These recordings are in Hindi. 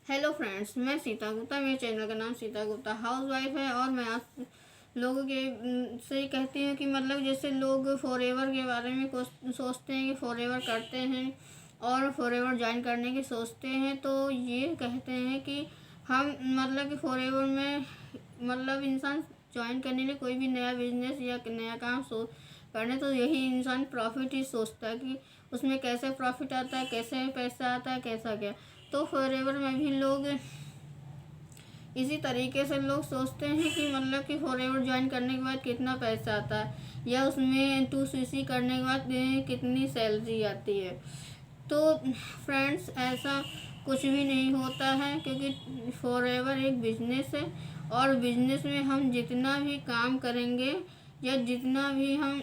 हेलो फ्रेंड्स, मैं सीता गुप्ता। मेरे चैनल का नाम सीता गुप्ता हाउस वाइफ है। और मैं आप लोगों के से कहती हूँ कि मतलब जैसे लोग फॉरएवर के बारे में कुछ सोचते हैं कि फॉरएवर करते हैं और फॉरएवर ज्वाइन करने की सोचते हैं, तो ये कहते हैं कि हम मतलब कि फॉरएवर में मतलब इंसान ज्वाइन करने के लिए कोई भी नया बिजनेस या नया काम करने, तो यही इंसान प्रॉफिट ही सोचता है कि उसमें कैसे प्रॉफिट आता है, कैसे पैसा आता है, कैसा क्या। तो फॉरएवर में भी लोग इसी तरीके से लोग सोचते हैं कि मतलब कि फॉरएवर ज्वाइन करने के बाद कितना पैसा आता है या उसमें 2CC करने के बाद कितनी सैलरी आती है। तो फ्रेंड्स, ऐसा कुछ भी नहीं होता है, क्योंकि फॉरएवर एक बिजनेस है और बिजनेस में हम जितना भी काम करेंगे या जितना भी हम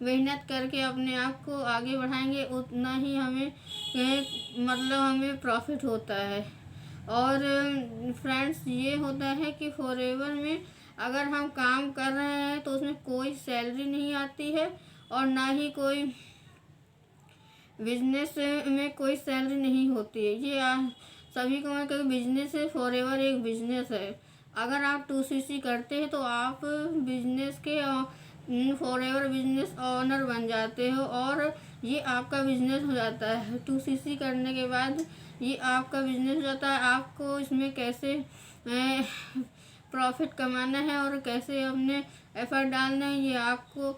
मेहनत करके अपने आप को आगे बढ़ाएंगे उतना ही हमें मतलब हमें प्रॉफिट होता है। और फ्रेंड्स, ये होता है कि फॉरएवर में अगर हम काम कर रहे हैं तो उसमें कोई सैलरी नहीं आती है और ना ही कोई बिजनेस में कोई सैलरी नहीं होती है। ये सभी को मैं कहूँ, बिजनेस है, फॉरएवर एक बिजनेस है। अगर आप 2CC करते हैं तो आप बिजनेस के फॉरएवर बिजनेस ओनर बन जाते हो और ये आपका बिजनेस हो जाता है। 2CC करने के बाद ये आपका बिजनेस हो जाता है। आपको इसमें कैसे प्रॉफिट कमाना है और कैसे अपने एफर्ट डालना है, ये आपको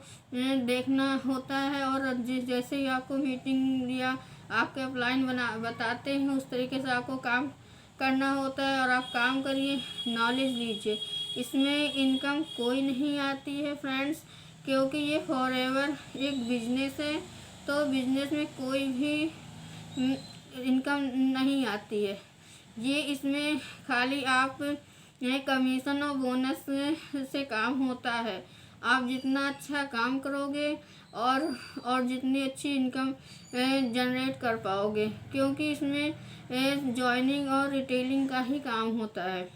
देखना होता है। और जैसे ही आपको मीटिंग या आपके अपलाइन बताते हैं, उस तरीके से आपको काम करना होता है और आप काम करिए, नॉलेज लीजिए। इसमें इनकम कोई नहीं आती है फ्रेंड्स, क्योंकि ये फॉरएवर एक बिजनेस है। तो बिजनेस में कोई भी इनकम नहीं आती है। ये इसमें खाली आप कमीशन और बोनस से काम होता है। आप जितना अच्छा काम करोगे और जितनी अच्छी इनकम जनरेट कर पाओगे, क्योंकि इसमें जॉइनिंग और रिटेलिंग का ही काम होता है।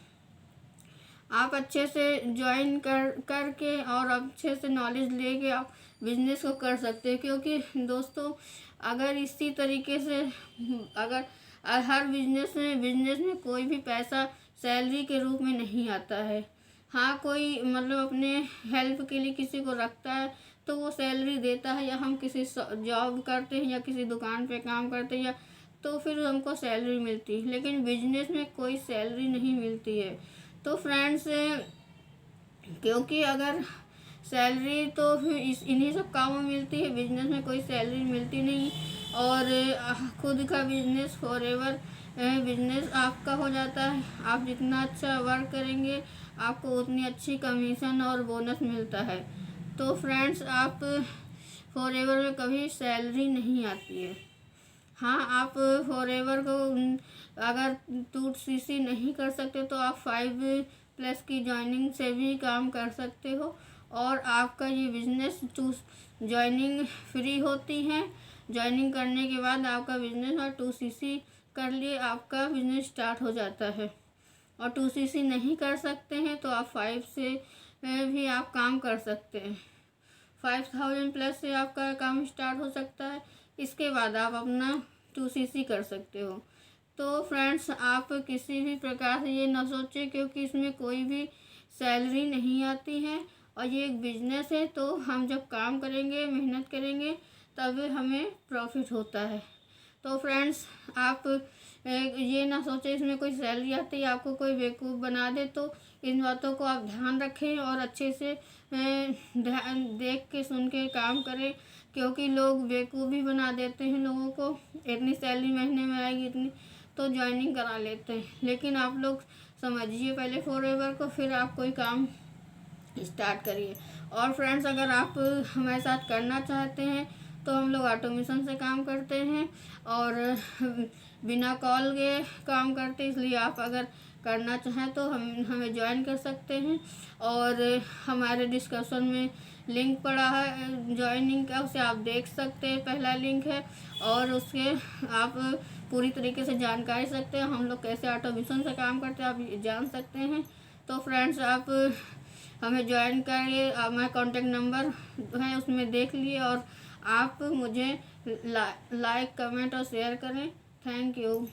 आप अच्छे से ज्वाइन करके और अच्छे से नॉलेज लेके आप बिजनेस को कर सकते हो। क्योंकि दोस्तों, अगर इसी तरीके से अगर हर बिजनेस में कोई भी पैसा सैलरी के रूप में नहीं आता है। हाँ, कोई मतलब अपने हेल्प के लिए किसी को रखता है तो वो सैलरी देता है, या हम किसी जॉब करते हैं या किसी दुकान पे काम करते हैं या तो फिर हमको सैलरी मिलती है। लेकिन बिजनेस में कोई सैलरी नहीं मिलती है। तो फ्रेंड्स, क्योंकि अगर सैलरी तो फिर इन्हीं सब कामों में मिलती है, बिजनेस में कोई सैलरी मिलती नहीं। और खुद का बिजनेस फॉरएवर बिजनेस आपका हो जाता है। आप जितना अच्छा वर्क करेंगे आपको उतनी अच्छी कमीशन और बोनस मिलता है। तो फ्रेंड्स, आप फॉरएवर में कभी सैलरी नहीं आती है। हाँ, आप फॉरएवर को अगर 2CC नहीं कर सकते तो आप 5+ की ज्वाइनिंग से भी काम कर सकते हो और आपका ये बिजनेस ज्वाइनिंग फ्री होती है। ज्वाइनिंग करने के बाद आपका बिजनेस और 2CC कर लिए आपका बिजनेस स्टार्ट हो जाता है। और 2CC नहीं कर सकते हैं तो आप 5 से भी आप काम कर सकते हैं। 5000+ से आपका काम स्टार्ट हो सकता है। इसके बाद आप अपना 2CC कर सकते हो। तो फ्रेंड्स, आप किसी भी प्रकार से ये ना सोचें, क्योंकि इसमें कोई भी सैलरी नहीं आती है और ये एक बिजनेस है। तो हम जब काम करेंगे, मेहनत करेंगे, तब हमें प्रॉफिट होता है। तो फ्रेंड्स, आप ये ना सोचें इसमें कोई सैलरी आती है, आपको कोई बेवकूफ़ बना दे। तो इन बातों को आप ध्यान रखें और अच्छे से ध्यान देख के सुन के काम करें, क्योंकि लोग बेवकूफ़ भी बना देते हैं लोगों को। इतनी सैलरी महीने में आएगी, इतनी, तो ज्वाइनिंग करा लेते हैं। लेकिन आप लोग समझिए पहले फॉरएवर को, फिर आप कोई काम स्टार्ट करिए। और फ्रेंड्स, अगर आप हमारे साथ करना चाहते हैं तो हम लोग ऑटोमेशन से काम करते हैं और बिना कॉल के काम करते, इसलिए आप अगर करना चाहें तो हमें ज्वाइन कर सकते हैं। और हमारे डिस्कशन में लिंक पड़ा है ज्वाइनिंग का, उसे आप देख सकते हैं, पहला लिंक है। और उसके आप पूरी तरीके से जानकारी सकते हैं, हम लोग कैसे ऑटोमेशन से काम करते हैं, आप जान सकते हैं। तो फ्रेंड्स, आप हमें ज्वाइन करिए। हमारा कॉन्टेक्ट नंबर है, उसमें देख लिए और आप मुझे लाइक, कमेंट और शेयर करें। Thank you.